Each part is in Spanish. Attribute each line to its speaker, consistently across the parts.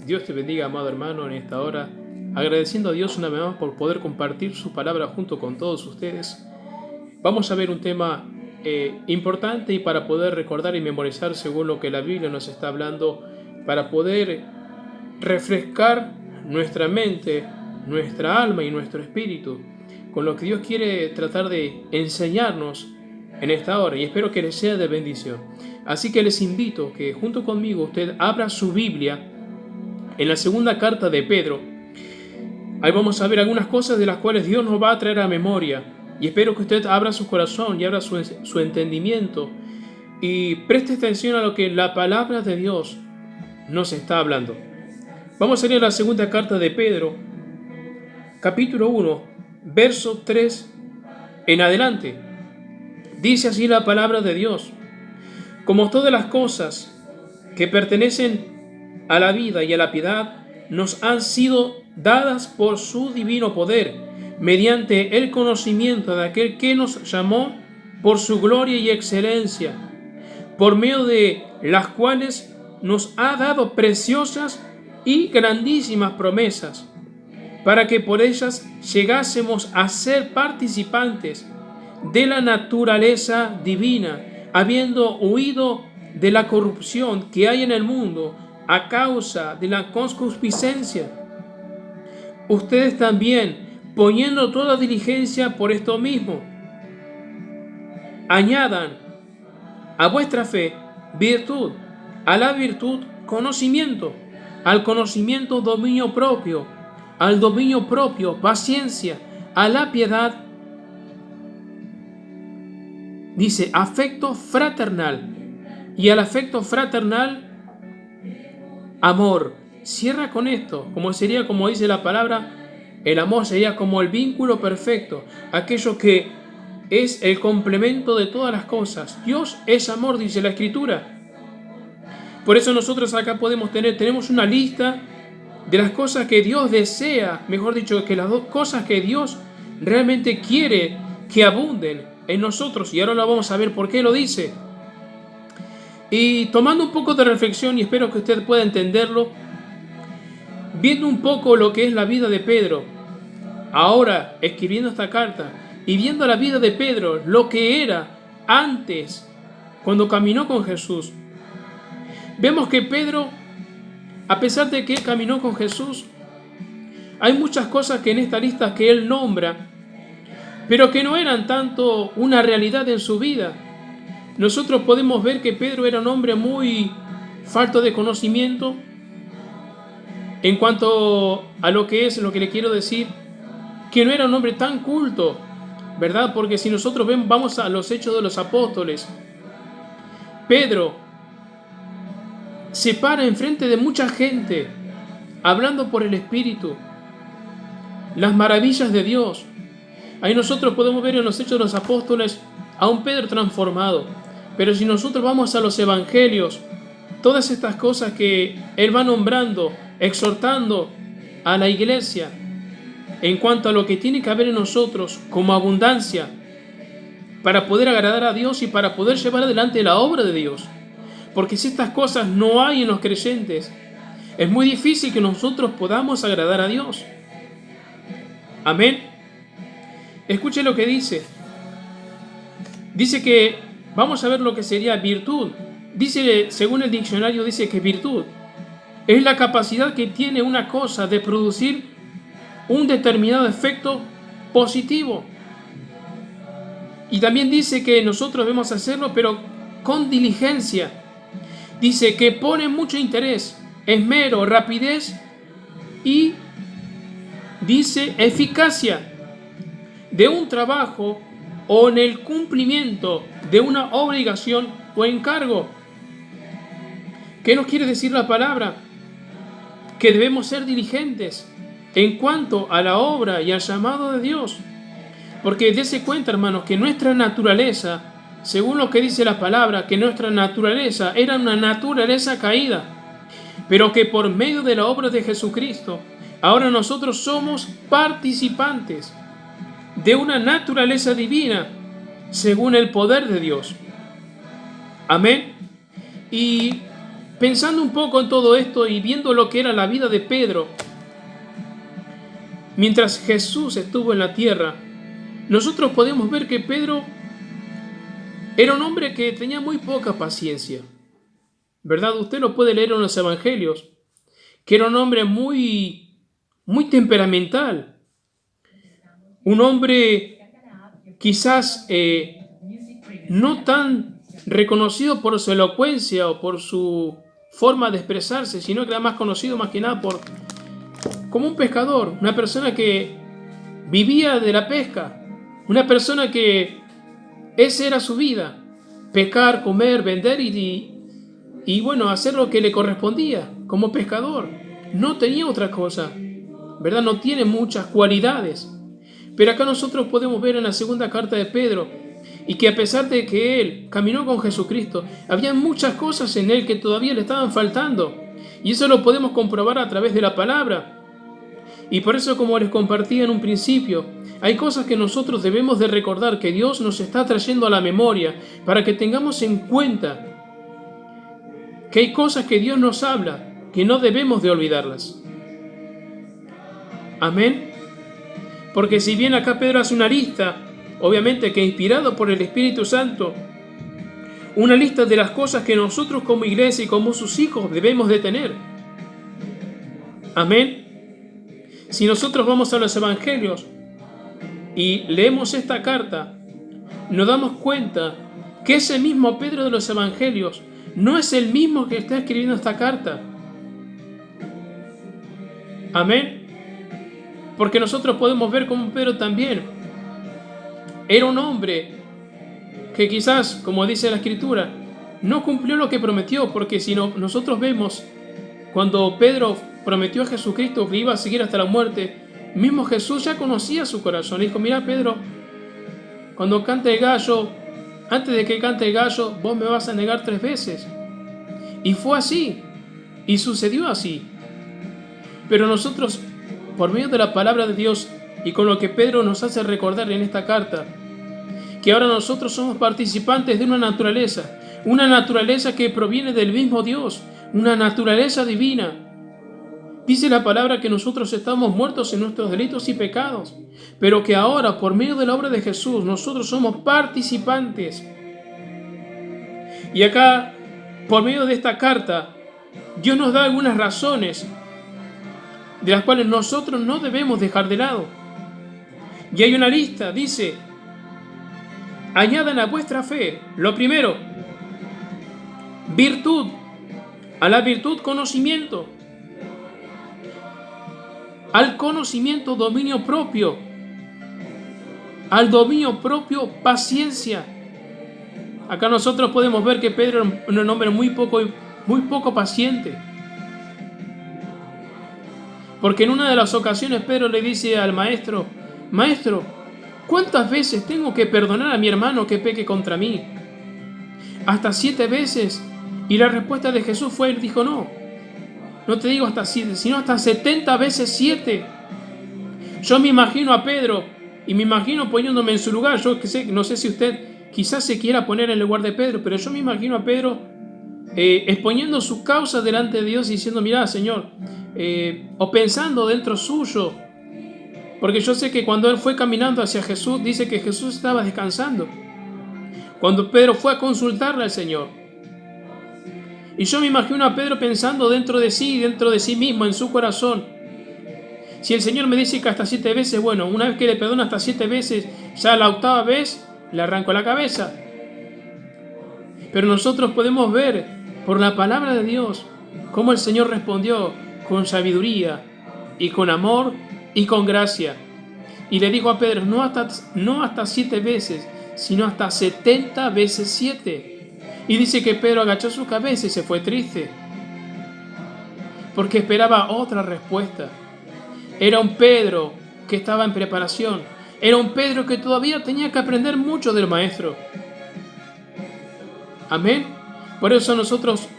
Speaker 1: Dios te bendiga, amado hermano, en esta hora, agradeciendo a Dios una vez más por poder compartir su palabra junto con todos ustedes. Vamos a ver un tema importante y para poder recordar y memorizar según lo que la Biblia nos está hablando, para poder refrescar nuestra mente, nuestra alma y nuestro espíritu con lo que Dios quiere tratar de enseñarnos en esta hora, y espero que les sea de bendición. Así que les invito que junto conmigo usted abra su Biblia en la segunda carta de Pedro. Ahí vamos a ver algunas cosas de las cuales Dios nos va a traer a memoria, y espero que usted abra su corazón y abra su entendimiento y preste atención a lo que la palabra de Dios nos está hablando. Vamos a leer la segunda carta de Pedro, capítulo 1, verso 3 en adelante. Dice así la palabra de Dios: como todas las cosas que pertenecen a la vida y a la piedad nos han sido dadas por su divino poder, mediante el conocimiento de aquel que nos llamó por su gloria y excelencia, por medio de las cuales nos ha dado preciosas y grandísimas promesas, para que por ellas llegásemos a ser participantes de la naturaleza divina, habiendo huido de la corrupción que hay en el mundo a causa de la concupiscencia. Ustedes también, poniendo toda diligencia por esto mismo, añadan a vuestra fe virtud, a la virtud conocimiento, al conocimiento dominio propio, al dominio propio paciencia, a la piedad dice afecto fraternal, y al afecto fraternal amor. Cierra con esto, como sería, como dice la palabra, el amor sería como el vínculo perfecto, aquello que es el complemento de todas las cosas. Dios es amor, dice la Escritura. Por eso nosotros acá tenemos una lista de las cosas que Dios desea, mejor dicho, que las dos cosas que Dios realmente quiere que abunden en nosotros, y ahora lo vamos a ver por qué lo dice. Y tomando un poco de reflexión, y espero que usted pueda entenderlo, viendo un poco lo que es la vida de Pedro, ahora escribiendo esta carta, y viendo la vida de Pedro, lo que era antes, cuando caminó con Jesús, vemos que Pedro, a pesar de que caminó con Jesús, hay muchas cosas que en esta lista que él nombra, pero que no eran tanto una realidad en su vida. Nosotros podemos ver que Pedro era un hombre muy falto de conocimiento en cuanto a lo que le quiero decir, que no era un hombre tan culto, ¿verdad? Porque si nosotros vamos a los Hechos de los Apóstoles, Pedro se para enfrente de mucha gente, hablando por el Espíritu, las maravillas de Dios. Ahí nosotros podemos ver en los Hechos de los Apóstoles a un Pedro transformado. Pero si nosotros vamos a los Evangelios, todas estas cosas que él va nombrando, exhortando a la iglesia en cuanto a lo que tiene que haber en nosotros como abundancia para poder agradar a Dios y para poder llevar adelante la obra de Dios. Porque si estas cosas no hay en los creyentes, es muy difícil que nosotros podamos agradar a Dios. Amén. Escuche lo que dice. Dice que, vamos a ver lo que sería virtud. Dice, según el diccionario, dice que virtud es la capacidad que tiene una cosa de producir un determinado efecto positivo. Y también dice que nosotros debemos hacerlo, pero con diligencia. Dice que pone mucho interés, esmero, rapidez y dice eficacia de un trabajo o en el cumplimiento de una obligación o encargo. ¿Qué nos quiere decir la palabra? Que debemos ser diligentes en cuanto a la obra y al llamado de Dios. Porque dése cuenta, hermanos, que nuestra naturaleza, según lo que dice la palabra, que nuestra naturaleza era una naturaleza caída, pero que por medio de la obra de Jesucristo, ahora nosotros somos participantes de una naturaleza divina, según el poder de Dios. Amén. Y pensando un poco en todo esto y viendo lo que era la vida de Pedro, mientras Jesús estuvo en la tierra, nosotros podemos ver que Pedro era un hombre que tenía muy poca paciencia, ¿verdad? Usted lo puede leer en los evangelios, que era un hombre muy temperamental, un hombre quizás no tan reconocido por su elocuencia o por su forma de expresarse, sino que era más conocido más que nada como un pescador, una persona que vivía de la pesca, una persona que esa era su vida, pescar, comer, vender y bueno, hacer lo que le correspondía como pescador. No tenía otra cosa, ¿verdad? No tiene muchas cualidades. Pero acá nosotros podemos ver en la segunda carta de Pedro, y que a pesar de que él caminó con Jesucristo, había muchas cosas en él que todavía le estaban faltando. Y eso lo podemos comprobar a través de la palabra. Y por eso, como les compartí en un principio, hay cosas que nosotros debemos de recordar que Dios nos está trayendo a la memoria para que tengamos en cuenta que hay cosas que Dios nos habla, que no debemos de olvidarlas. Amén. Porque si bien acá Pedro hace una lista, obviamente que inspirado por el Espíritu Santo, una lista de las cosas que nosotros como iglesia y como sus hijos debemos de tener. Amén. Si nosotros vamos a los evangelios y leemos esta carta, nos damos cuenta que ese mismo Pedro de los evangelios no es el mismo que está escribiendo esta carta. Amén. Porque nosotros podemos ver como Pedro también era un hombre que quizás, como dice la Escritura, no cumplió lo que prometió, porque si no, nosotros vemos cuando Pedro prometió a Jesucristo que iba a seguir hasta la muerte, mismo Jesús ya conocía su corazón. Le dijo, mira Pedro, cuando cante el gallo, antes de que cante el gallo, vos me vas a negar 3 veces. Y fue así, y sucedió así. Pero nosotros, por medio de la palabra de Dios y con lo que Pedro nos hace recordar en esta carta, que ahora nosotros somos participantes de una naturaleza que proviene del mismo Dios, una naturaleza divina. Dice la palabra que nosotros estamos muertos en nuestros delitos y pecados, pero que ahora, por medio de la obra de Jesús, nosotros somos participantes. Y acá, por medio de esta carta, Dios nos da algunas razones de las cuales nosotros no debemos dejar de lado. Y hay una lista, dice, añadan a vuestra fe, lo primero, virtud, a la virtud conocimiento, al conocimiento dominio propio, al dominio propio paciencia. Acá nosotros podemos ver que Pedro era un hombre muy poco paciente. Porque en una de las ocasiones Pedro le dice al maestro, maestro, ¿cuántas veces tengo que perdonar a mi hermano que peque contra mí? ¿Hasta 7 veces? Y la respuesta de Jesús fue, él dijo, no te digo hasta 7, sino hasta 70 veces 7. Yo me imagino a Pedro y me imagino poniéndome en su lugar. Yo no sé si usted quizás se quiera poner en el lugar de Pedro, pero yo me imagino a Pedro exponiendo su causa delante de Dios y diciendo, mirá, Señor, o pensando dentro suyo, porque yo sé que cuando él fue caminando hacia Jesús, dice que Jesús estaba descansando. Cuando Pedro fue a consultarle al Señor, y yo me imagino a Pedro pensando dentro de sí mismo, en su corazón. Si el Señor me dice que hasta 7 veces, bueno, una vez que le perdono hasta 7 veces, ya la 8ª vez le arranco la cabeza. Pero nosotros podemos ver por la palabra de Dios cómo el Señor respondió con sabiduría y con amor y con gracia. Y le dijo a Pedro, no hasta 7 veces, sino hasta 70 veces 7. Y dice que Pedro agachó su cabeza y se fue triste, porque esperaba otra respuesta. Era un Pedro que estaba en preparación. Era un Pedro que todavía tenía que aprender mucho del Maestro. Amén. Por eso nosotros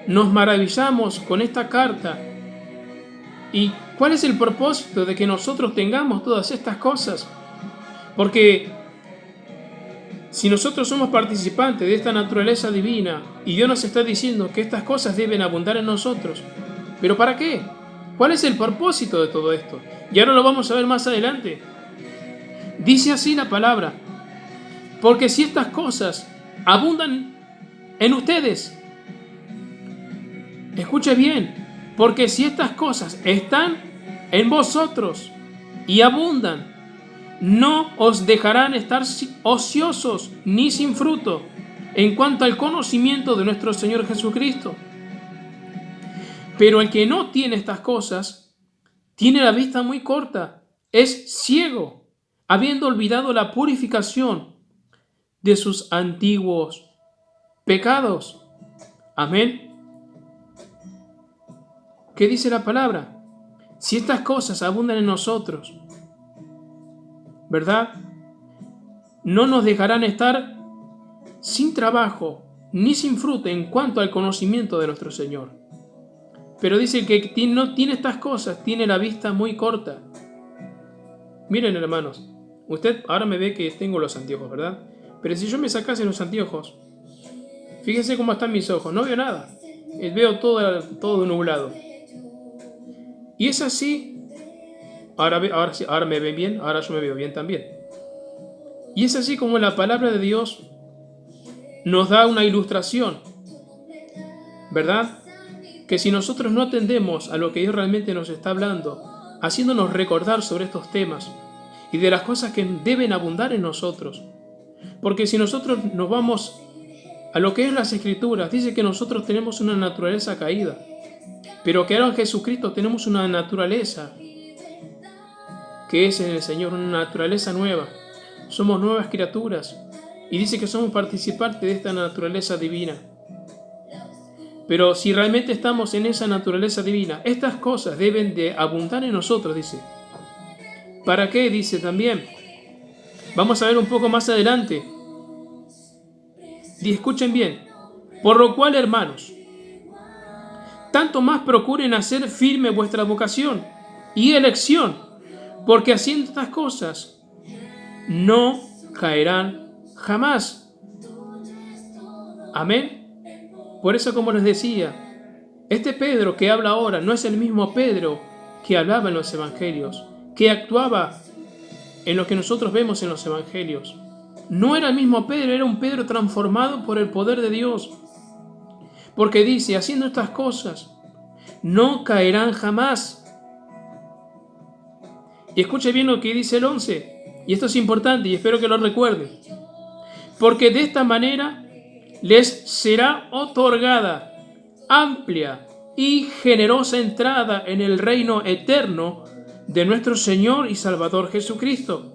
Speaker 1: nos maravillamos con esta carta. ¿Y cuál es el propósito de que nosotros tengamos todas estas cosas? Porque Si nosotros somos participantes de esta naturaleza divina y Dios nos está diciendo que estas cosas deben abundar en nosotros, ¿pero para qué? ¿Cuál es el propósito de todo esto? Y ahora lo vamos a ver más adelante. Dice así la palabra: porque si estas cosas abundan en ustedes, escuche bien, porque si estas cosas están en vosotros y abundan, no os dejarán estar ociosos ni sin fruto en cuanto al conocimiento de nuestro Señor Jesucristo. Pero el que no tiene estas cosas tiene la vista muy corta, es ciego, habiendo olvidado la purificación de sus antiguos pecados. Amén. ¿Qué dice la palabra? Si estas cosas abundan en nosotros, ¿verdad? No nos dejarán estar sin trabajo ni sin fruto en cuanto al conocimiento de nuestro Señor. Pero dice que quien no tiene estas cosas tiene la vista muy corta. Miren, hermanos, usted ahora me ve que tengo los anteojos, ¿verdad? Pero si yo me sacase los anteojos, fíjese cómo están mis ojos, no veo nada. Veo todo nublado. Y es así. Ahora me ven bien, ahora yo me veo bien también. Y es así como la palabra de Dios nos da una ilustración, ¿verdad? Que si nosotros no atendemos a lo que Dios realmente nos está hablando, haciéndonos recordar sobre estos temas y de las cosas que deben abundar en nosotros, porque si nosotros nos vamos a lo que es las Escrituras, dice que nosotros tenemos una naturaleza caída, pero que ahora en Jesucristo tenemos una naturaleza que es en el Señor, una naturaleza nueva. Somos nuevas criaturas y dice que somos participantes de esta naturaleza divina. Pero si realmente estamos en esa naturaleza divina, estas cosas deben de abundar en nosotros, dice. ¿Para qué? Dice también. Vamos a ver un poco más adelante. Y escuchen bien. Por lo cual, hermanos, tanto más procuren hacer firme vuestra vocación y elección, porque haciendo estas cosas no caerán jamás. Amén. Por eso, como les decía, este Pedro que habla ahora no es el mismo Pedro que hablaba en los evangelios, que actuaba en lo que nosotros vemos en los evangelios. No era el mismo Pedro, era un Pedro transformado por el poder de Dios. Porque dice, haciendo estas cosas, no caerán jamás. Y escuche bien lo que dice el 11, y esto es importante y espero que lo recuerden. Porque de esta manera les será otorgada amplia y generosa entrada en el reino eterno de nuestro Señor y Salvador Jesucristo.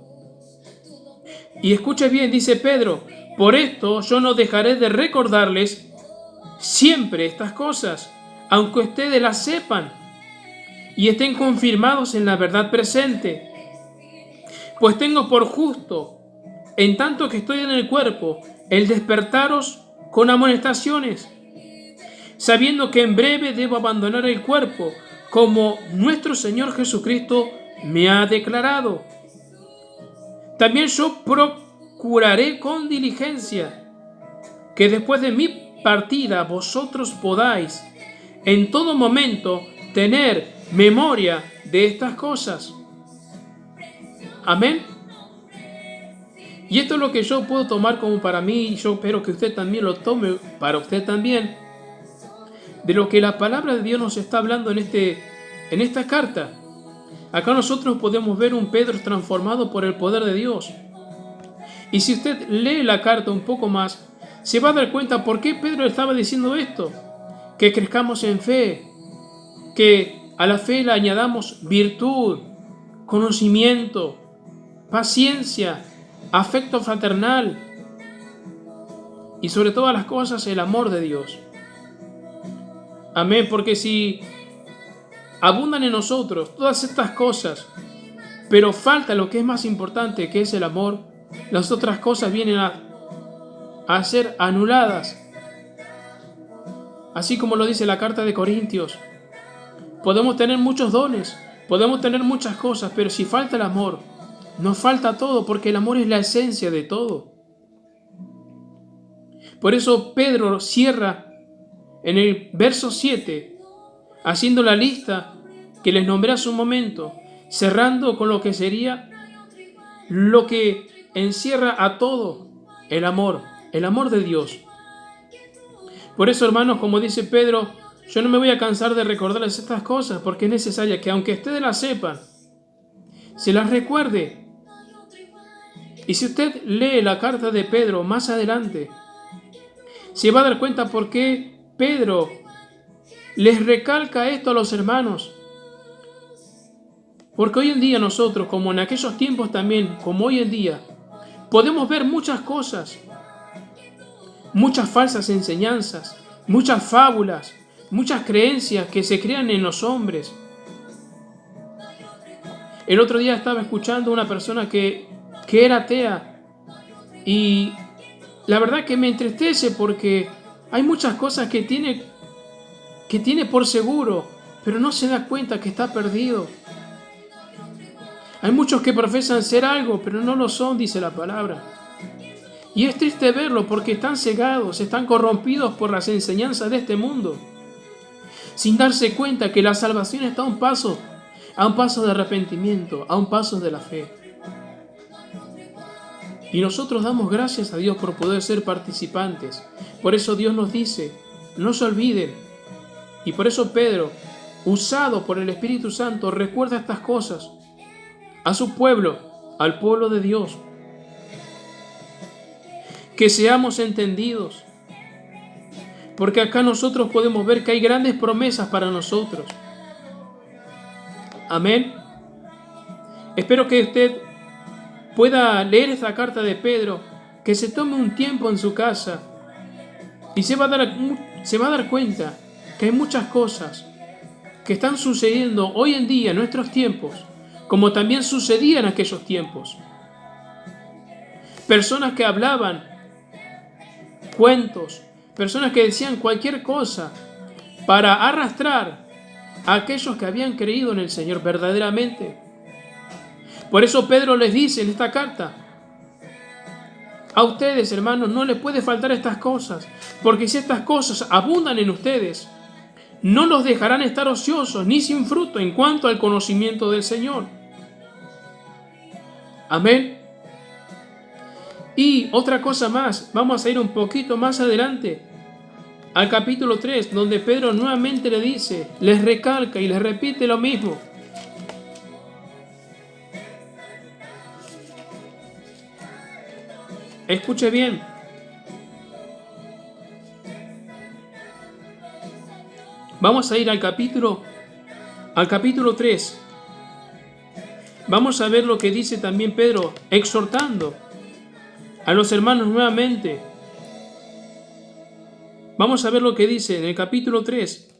Speaker 1: Y escuche bien, dice Pedro, por esto yo no dejaré de recordarles siempre estas cosas, aunque ustedes las sepan y estén confirmados en la verdad presente. Pues tengo por justo, en tanto que estoy en el cuerpo, el despertaros con amonestaciones, sabiendo que en breve debo abandonar el cuerpo, como nuestro Señor Jesucristo me ha declarado. También yo procuraré con diligencia que después de mi partida vosotros podáis en todo momento tener memoria de estas cosas. Amén. Y esto es lo que yo puedo tomar como para mí, y yo espero que usted también lo tome para usted también, de lo que la palabra de Dios nos está hablando en esta carta. Acá nosotros podemos ver un Pedro transformado por el poder de Dios. Y si usted lee la carta un poco más, se va a dar cuenta por qué Pedro estaba diciendo esto. Que crezcamos en fe, que a la fe le añadamos virtud, conocimiento, paciencia, afecto fraternal y sobre todas las cosas el amor de Dios. Amén, porque si abundan en nosotros todas estas cosas, pero falta lo que es más importante, que es el amor, las otras cosas vienen a ser anuladas. Así como lo dice la carta de Corintios, podemos tener muchos dones, podemos tener muchas cosas, pero si falta el amor, nos falta todo, porque el amor es la esencia de todo. Por eso Pedro cierra en el verso 7, haciendo la lista que les nombré hace un momento, cerrando con lo que sería lo que encierra a todo, el amor de Dios. Por eso, hermanos, como dice Pedro, yo no me voy a cansar de recordarles estas cosas, porque es necesario que aunque ustedes las sepan, se las recuerde. Y si usted lee la carta de Pedro más adelante, se va a dar cuenta por qué Pedro les recalca esto a los hermanos. Porque hoy en día nosotros, como en aquellos tiempos también, como hoy en día, podemos ver muchas cosas, muchas falsas enseñanzas, muchas fábulas, muchas creencias que se crean en los hombres. El otro día estaba escuchando a una persona que era atea y la verdad que me entristece porque hay muchas cosas que tiene por seguro, pero no se da cuenta que está perdido. Hay muchos que profesan ser algo, pero no lo son, dice la palabra. Y es triste verlo porque están cegados, están corrompidos por las enseñanzas de este mundo, sin darse cuenta que la salvación está a un paso de arrepentimiento, a un paso de la fe. Y nosotros damos gracias a Dios por poder ser participantes. Por eso Dios nos dice, no se olviden. Y por eso Pedro, usado por el Espíritu Santo, recuerda estas cosas a su pueblo, al pueblo de Dios. Que seamos entendidos, porque acá nosotros podemos ver que hay grandes promesas para nosotros. Amén. Espero que usted pueda leer esta carta de Pedro, que se tome un tiempo en su casa y se va a dar cuenta que hay muchas cosas que están sucediendo hoy en día en nuestros tiempos, como también sucedía en aquellos tiempos. Personas que hablaban cuentos, personas que decían cualquier cosa para arrastrar a aquellos que habían creído en el Señor verdaderamente. Por eso Pedro les dice en esta carta, a ustedes, hermanos, no les puede faltar estas cosas, porque si estas cosas abundan en ustedes, no los dejarán estar ociosos ni sin fruto en cuanto al conocimiento del Señor. Amén. Y otra cosa más, vamos a ir un poquito más adelante, al capítulo 3, donde Pedro nuevamente le dice, les recalca y les repite lo mismo. Escuche bien. Vamos a ir al capítulo 3. Vamos a ver lo que dice también Pedro, exhortando a los hermanos nuevamente. Vamos a ver lo que dice en el capítulo 3.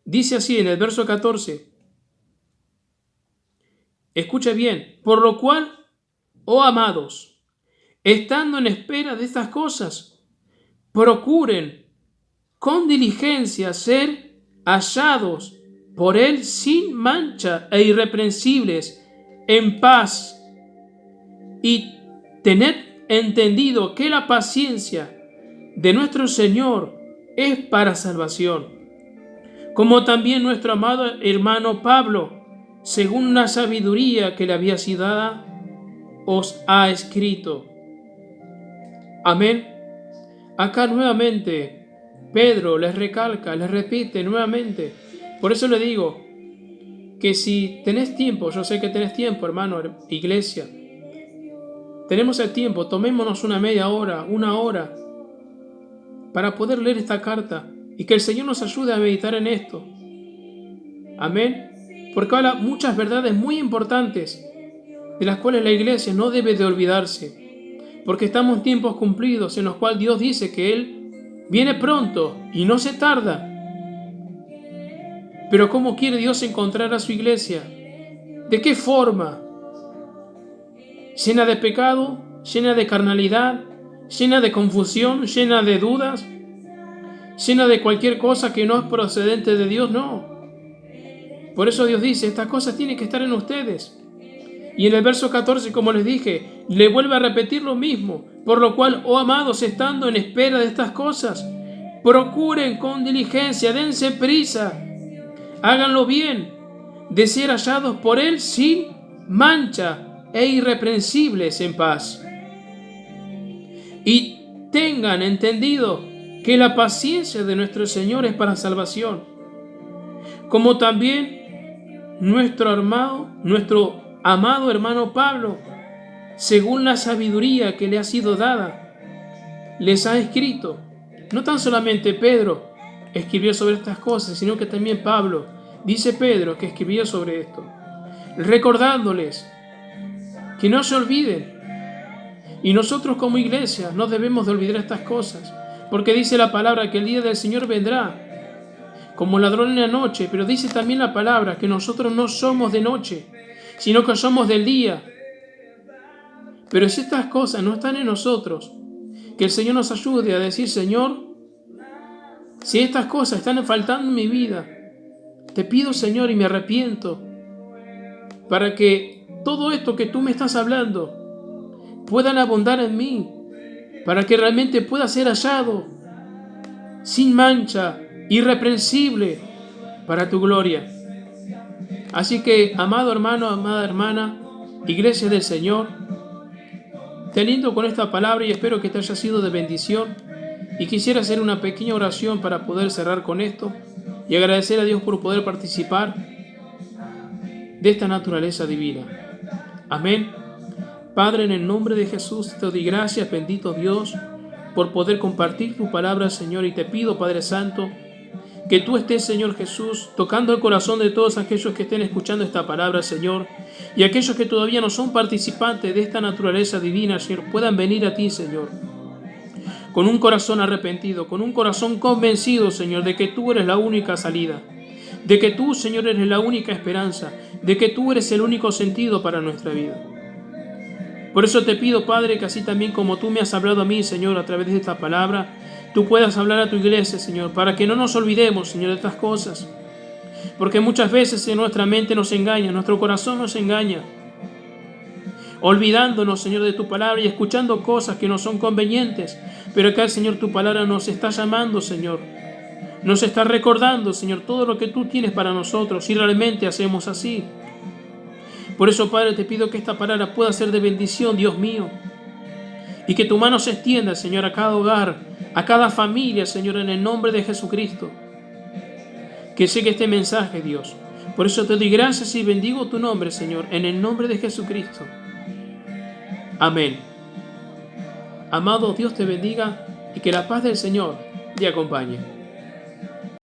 Speaker 1: Dice así en el verso 14. Escucha bien. Por lo cual, oh amados, estando en espera de estas cosas, procuren con diligencia ser hallados por Él sin mancha e irreprensibles, en paz, y tened entendido que la paciencia de nuestro Señor es para salvación, como también nuestro amado hermano Pablo, según la sabiduría que le había sido dada, os ha escrito. Amén. Acá nuevamente Pedro les recalca, les repite nuevamente. Por eso le digo que si tenés tiempo, yo sé que tenés tiempo, hermano, iglesia, tenemos el tiempo, tomémonos una media hora, una hora, para poder leer esta carta y que el Señor nos ayude a meditar en esto. Amén. Porque habla muchas verdades muy importantes de las cuales la iglesia no debe de olvidarse, porque estamos en tiempos cumplidos en los cuales Dios dice que Él viene pronto y no se tarda. Pero ¿cómo quiere Dios encontrar a su iglesia? ¿De qué forma? ¿Llena de pecado? ¿Llena de carnalidad? ¿Llena de confusión? ¿Llena de dudas? ¿Llena de cualquier cosa que no es procedente de Dios? No. Por eso Dios dice, estas cosas tienen que estar en ustedes. Y en el verso 14, como les dije, Le vuelve a repetir lo mismo. Por lo cual, oh amados, estando en espera de estas cosas, procuren con diligencia, dense prisa, háganlo bien, de ser hallados por Él sin mancha e irreprensibles en paz. Y tengan entendido que la paciencia de nuestro Señor es para salvación, como también nuestro amado hermano Pablo, según la sabiduría que le ha sido dada, les ha escrito. No tan solamente Pedro escribió sobre estas cosas, sino que también Pablo, dice Pedro, que escribió sobre esto, recordándoles que no se olviden. Y nosotros como iglesia no debemos de olvidar estas cosas, porque dice la palabra que el día del Señor vendrá como ladrón en la noche, pero dice también la palabra que nosotros no somos de noche, sino que somos del día. Pero si estas cosas no están en nosotros, que el Señor nos ayude a decir, Señor, si estas cosas están faltando en mi vida, te pido, Señor, y me arrepiento, para que todo esto que tú me estás hablando puedan abundar en mí, para que realmente pueda ser hallado sin mancha, irreprensible, para tu gloria. Así que, amado hermano, amada hermana, iglesia del Señor, te aliento con esta palabra y espero que te haya sido de bendición. Y quisiera hacer una pequeña oración para poder cerrar con esto y agradecer a Dios por poder participar de esta naturaleza divina. Amén. Padre, en el nombre de Jesús te doy gracias, bendito Dios, por poder compartir tu palabra, Señor, y te pido, Padre Santo, que tú estés, Señor Jesús, tocando el corazón de todos aquellos que estén escuchando esta palabra, Señor, y aquellos que todavía no son participantes de esta naturaleza divina, Señor, puedan venir a ti, Señor, con un corazón arrepentido, con un corazón convencido, Señor, de que tú eres la única salida, de que tú, Señor, eres la única esperanza, de que tú eres el único sentido para nuestra vida. Por eso te pido, Padre, que así también como tú me has hablado a mí, Señor, a través de esta palabra, tú puedas hablar a tu iglesia, Señor, para que no nos olvidemos, Señor, de estas cosas. Porque muchas veces en nuestra mente nos engaña, nuestro corazón nos engaña, olvidándonos, Señor, de tu palabra y escuchando cosas que no son convenientes. Pero acá, Señor, tu palabra nos está llamando, Señor. Nos está recordando, Señor, todo lo que tú tienes para nosotros, si realmente hacemos así. Por eso, Padre, te pido que esta palabra pueda ser de bendición, Dios mío. Y que tu mano se extienda, Señor, a cada hogar, a cada familia, Señor, en el nombre de Jesucristo. Que llegue este mensaje, Dios. Por eso te doy gracias y bendigo tu nombre, Señor, en el nombre de Jesucristo. Amén. Amado, Dios te bendiga y que la paz del Señor te acompañe.